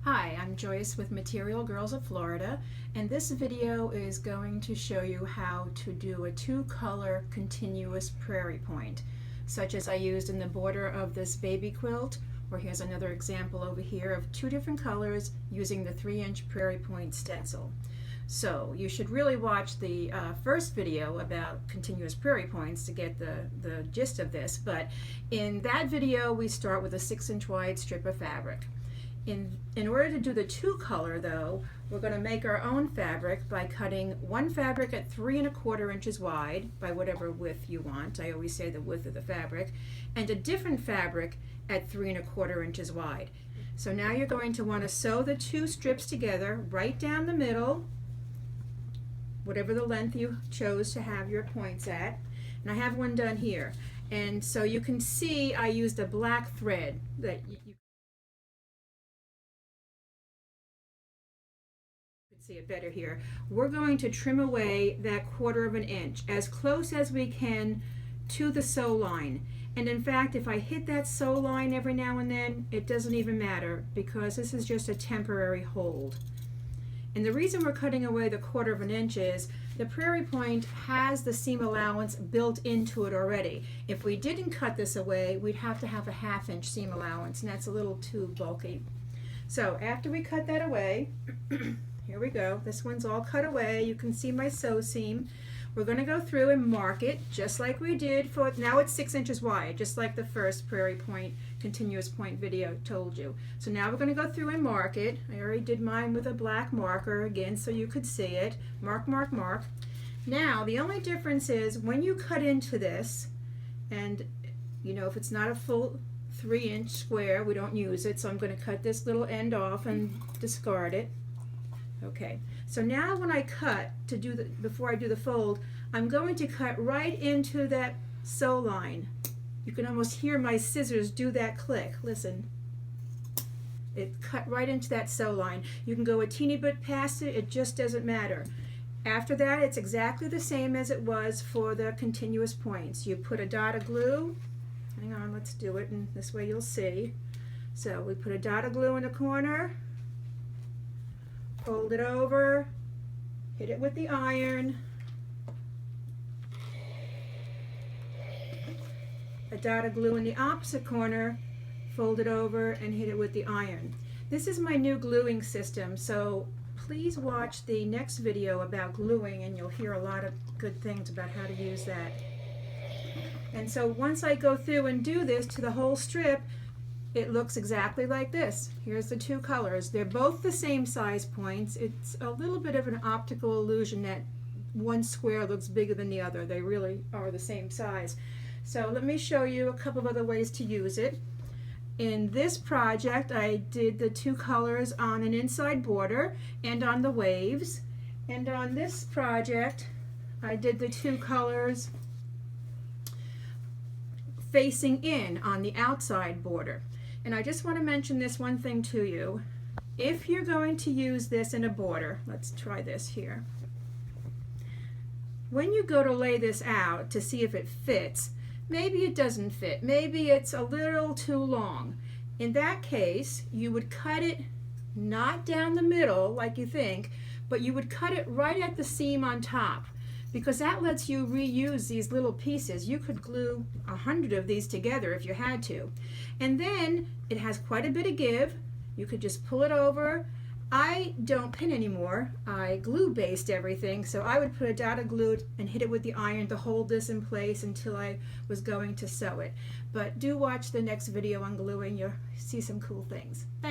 Hi, I'm Joyce with Material Girls of Florida, and this video is going to show you how to do a two-color continuous prairie point, such as I used in the border of this baby quilt, or here's another example over here of two different colors using the 3-inch prairie point stencil. So you should really watch the first video about continuous prairie points to get the gist of this, but in that video we start with a 6-inch wide strip of fabric. In order to do the two color though, we're going to make our own fabric by cutting one fabric at 3 1/4 inches wide by whatever width you want. I always say the width of the fabric, and a different fabric at 3 1/4 inches wide. So now you're going to want to sew the two strips together right down the middle, whatever the length you chose to have your points at. And I have one done here. And so you can see I used a black thread that you see it better here. We're going to trim away that 1/4 inch as close as we can to the sew line. And in fact, if I hit that sew line every now and then, it doesn't even matter because this is just a temporary hold. And the reason we're cutting away the 1/4 inch is the prairie point has the seam allowance built into it already. If we didn't cut this away, we'd have to have a 1/2 inch seam allowance, and that's a little too bulky. So after we cut that away, here we go. This one's all cut away. You can see my sew seam. We're going to go through and mark it just like we did for, now it's 6 inches wide, just like the first prairie point continuous point video told you. So now we're going to go through and mark it. I already did mine with a black marker again so you could see it. Mark, mark, mark. Now the only difference is when you cut into this, and you know, if it's not a full 3-inch square, we don't use it, so I'm going to cut this little end off and discard it. Okay, so now when I cut to do the, before I do the fold, I'm going to cut right into that sew line. You can almost hear my scissors do that click. Listen, it cut right into that sew line. You can go a teeny bit past it, it just doesn't matter. After that, it's exactly the same as it was for the continuous points. You put a dot of glue, hang on, let's do it, and this way you'll see. So we put a dot of glue in the corner, fold it over, hit it with the iron, a dot of glue in the opposite corner, fold it over and hit it with the iron. This is my new gluing system, so please watch the next video about gluing and you'll hear a lot of good things about how to use that. And so once I go through and do this to the whole strip, it looks exactly like this. Here's the two colors. They're both the same size points. It's a little bit of an optical illusion that one square looks bigger than the other. They really are the same size. So let me show you a couple of other ways to use it. In this project, I did the two colors on an inside border and on the waves. And on this project, I did the two colors facing in on the outside border. And I just want to mention this one thing to you. If you're going to use this in a border, let's try this here. When you go to lay this out to see if it fits, maybe it doesn't fit. Maybe it's a little too long. In that case, you would cut it not down the middle like you think, but you would cut it right at the seam on top, because that lets you reuse these little pieces. You could glue 100 of these together if you had to. And then it has quite a bit of give. You could just pull it over. I don't pin anymore. I glue baste everything, so I would put a dot of glue and hit it with the iron to hold this in place until I was going to sew it. But do watch the next video on gluing. You'll see some cool things. Thanks.